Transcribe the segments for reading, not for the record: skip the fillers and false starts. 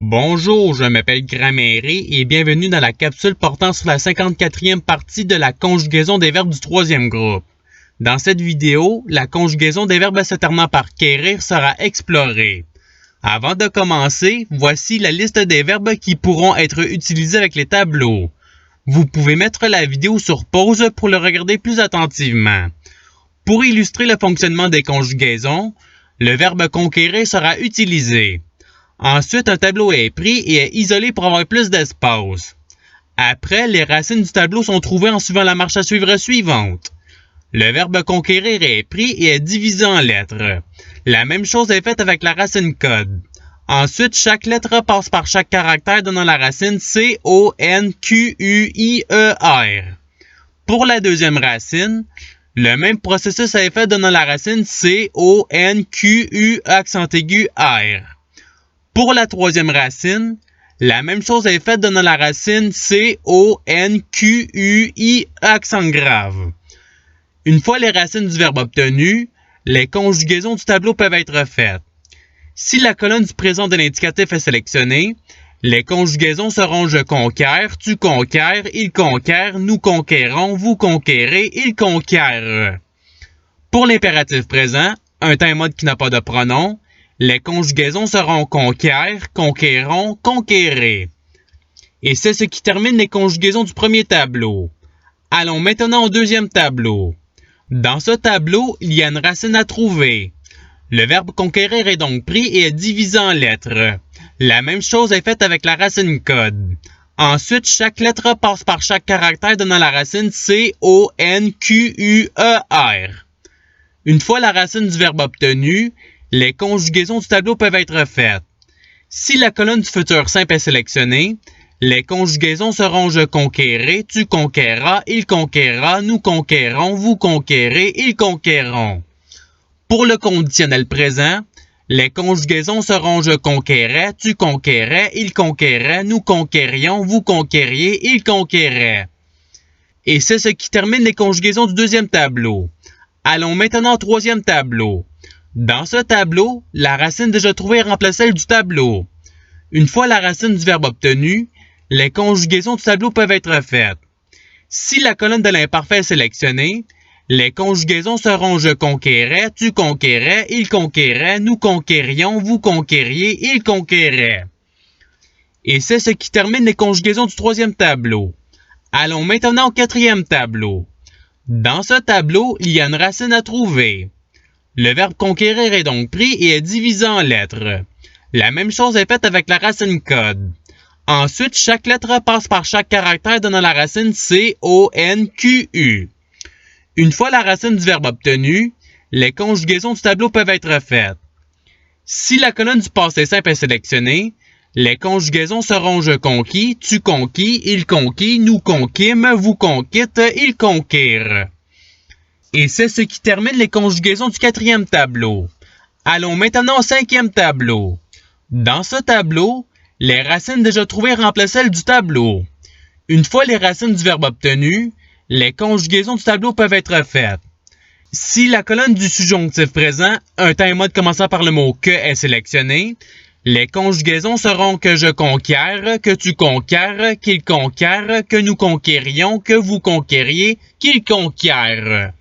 Bonjour, je m'appelle Grammaire et bienvenue dans la capsule portant sur la 54e partie de la conjugaison des verbes du troisième groupe. Dans cette vidéo, la conjugaison des verbes se terminant par quérir sera explorée. Avant de commencer, voici la liste des verbes qui pourront être utilisés avec les tableaux. Vous pouvez mettre la vidéo sur pause pour le regarder plus attentivement. Pour illustrer le fonctionnement des conjugaisons, le verbe conquérir sera utilisé. Ensuite, un tableau est pris et est isolé pour avoir plus d'espace. Après, les racines du tableau sont trouvées en suivant la marche à suivre suivante. Le verbe conquérir est pris et est divisé en lettres. La même chose est faite avec la racine code. Ensuite, chaque lettre passe par chaque caractère donnant la racine C-O-N-Q-U-I-E-R. Pour la deuxième racine, le même processus est fait donnant la racine C-O-N-Q-U accent aigu R. Pour la troisième racine, la même chose est faite donnant la racine C-O-N-Q-U-I accent grave. Une fois les racines du verbe obtenues, les conjugaisons du tableau peuvent être faites. Si la colonne du présent de l'indicatif est sélectionnée, les conjugaisons seront je conquiers, tu conquiers, il conquiert, nous conquérons, vous conquérez, il conquiert. Pour l'impératif présent, un temps mode qui n'a pas de pronom, les conjugaisons seront conquiert, conquérons, conquérez. Et c'est ce qui termine les conjugaisons du premier tableau. Allons maintenant au deuxième tableau. Dans ce tableau, il y a une racine à trouver. Le verbe conquérir est donc pris et est divisé en lettres. La même chose est faite avec la racine code. Ensuite, chaque lettre passe par chaque caractère donnant la racine C-O-N-Q-U-E-R. Une fois la racine du verbe obtenue, les conjugaisons du tableau peuvent être faites. Si la colonne du futur simple est sélectionnée, les conjugaisons seront je conquérai, tu conquéras, il conquérera, nous conquérons, vous conquérez, ils conquérront. Pour le conditionnel présent, les conjugaisons seront je conquérais, tu conquérais, il conquérait, nous conquérions, vous conquériez, ils conquéraient. Et c'est ce qui termine les conjugaisons du deuxième tableau. Allons maintenant au troisième tableau. Dans ce tableau, la racine déjà trouvée remplace celle du tableau. Une fois la racine du verbe obtenue, les conjugaisons du tableau peuvent être faites. Si la colonne de l'imparfait est sélectionnée, les conjugaisons seront je conquérais, tu conquérais, il conquérait, nous conquérions, vous conquériez, il conquérait. Et c'est ce qui termine les conjugaisons du troisième tableau. Allons maintenant au quatrième tableau. Dans ce tableau, il y a une racine à trouver. Le verbe conquérir est donc pris et est divisé en lettres. La même chose est faite avec la racine code. Ensuite, chaque lettre passe par chaque caractère donnant la racine C-O-N-Q-U. Une fois la racine du verbe obtenue, les conjugaisons du tableau peuvent être faites. Si la colonne du passé simple est sélectionnée, les conjugaisons seront je conquis, tu conquis, il conquis, nous conquîmes, vous conquittes, ils conquirent. Et c'est ce qui termine les conjugaisons du quatrième tableau. Allons maintenant au cinquième tableau. Dans ce tableau, les racines déjà trouvées remplacent celles du tableau. Une fois les racines du verbe obtenues, les conjugaisons du tableau peuvent être faites. Si la colonne du subjonctif présent, un temps mode commençant par le mot que est sélectionnée, les conjugaisons seront que je conquiers, que tu conquiers, qu'il conquiert, que nous conquérions, que vous conquériez, qu'il conquiert.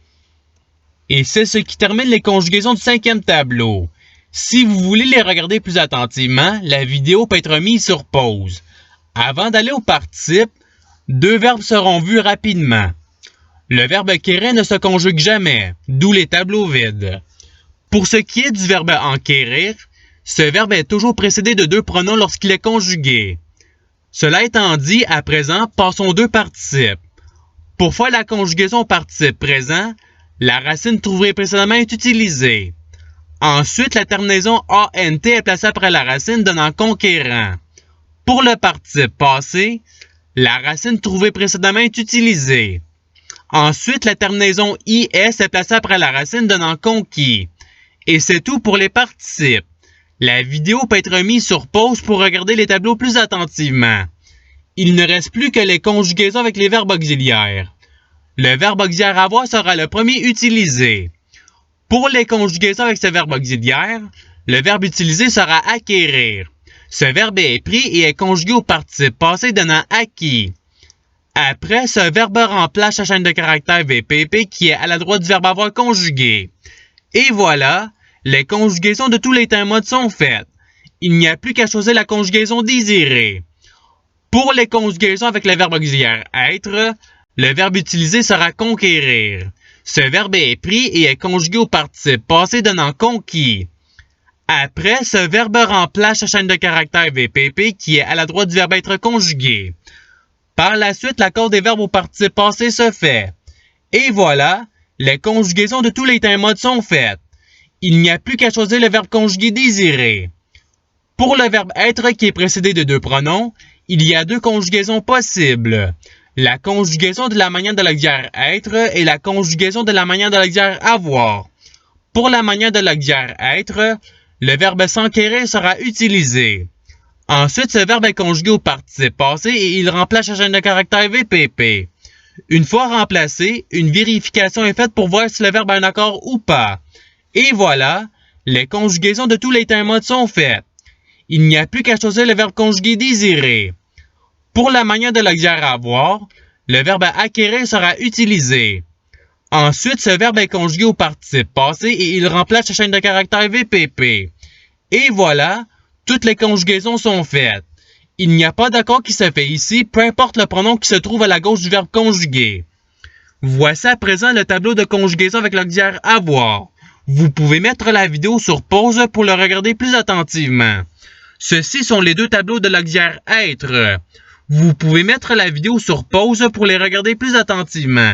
Et c'est ce qui termine les conjugaisons du cinquième tableau. Si vous voulez les regarder plus attentivement, la vidéo peut être mise sur pause. Avant d'aller au participe, deux verbes seront vus rapidement. Le verbe quérir ne se conjugue jamais, d'où les tableaux vides. Pour ce qui est du verbe enquérir, ce verbe est toujours précédé de deux pronoms lorsqu'il est conjugué. Cela étant dit, à présent, passons aux deux participes. Pour faire la conjugaison au participe présent, la racine trouvée précédemment est utilisée. Ensuite, la terminaison ANT est placée après la racine donnant conquérant. Pour le participe passé, la racine trouvée précédemment est utilisée. Ensuite, la terminaison IS est placée après la racine donnant conquis. Et c'est tout pour les participes. La vidéo peut être mise sur pause pour regarder les tableaux plus attentivement. Il ne reste plus que les conjugaisons avec les verbes auxiliaires. Le verbe auxiliaire avoir sera le premier utilisé. Pour les conjugaisons avec ce verbe auxiliaire, le verbe utilisé sera acquérir. Ce verbe est pris et est conjugué au participe passé donnant acquis. Après, ce verbe remplace la chaîne de caractères VPP qui est à la droite du verbe avoir conjugué. Et voilà, les conjugaisons de tous les temps modes sont faites. Il n'y a plus qu'à choisir la conjugaison désirée. Pour les conjugaisons avec le verbe auxiliaire être, le verbe utilisé sera conquérir. Ce verbe est pris et est conjugué au participe passé donnant conquis. Après, ce verbe remplace la chaîne de caractères VPP qui est à la droite du verbe être conjugué. Par la suite, l'accord des verbes au participe passé se fait. Et voilà, les conjugaisons de tous les temps modes sont faites. Il n'y a plus qu'à choisir le verbe conjugué désiré. Pour le verbe être qui est précédé de deux pronoms, il y a deux conjugaisons possibles. La conjugaison de la manière de l'auxiliaire être et la conjugaison de la manière de l'auxiliaire avoir. Pour la manière de l'auxiliaire être, le verbe s'enquérir sera utilisé. Ensuite, ce verbe est conjugué au participe passé et il remplace la chaîne de caractères VPP. Une fois remplacé, une vérification est faite pour voir si le verbe a un accord ou pas. Et voilà, les conjugaisons de tous les temps modes sont faites. Il n'y a plus qu'à choisir le verbe conjugué désiré. Pour la manière de l'auxiliaire avoir, le verbe acquérir sera utilisé. Ensuite, ce verbe est conjugué au participe passé et il remplace la chaîne de caractères VPP. Et voilà, toutes les conjugaisons sont faites. Il n'y a pas d'accord qui se fait ici, peu importe le pronom qui se trouve à la gauche du verbe conjugué. Voici à présent le tableau de conjugaison avec l'auxiliaire avoir. Vous pouvez mettre la vidéo sur pause pour le regarder plus attentivement. Ceux-ci sont les deux tableaux de l'auxiliaire être. Vous pouvez mettre la vidéo sur pause pour les regarder plus attentivement.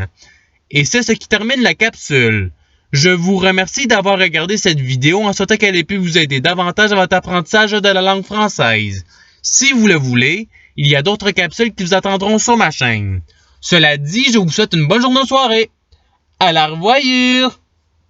Et c'est ce qui termine la capsule. Je vous remercie d'avoir regardé cette vidéo en souhaitant qu'elle ait pu vous aider davantage à votre apprentissage de la langue française. Si vous le voulez, il y a d'autres capsules qui vous attendront sur ma chaîne. Cela dit, je vous souhaite une bonne journée ou soirée. À la revoyure!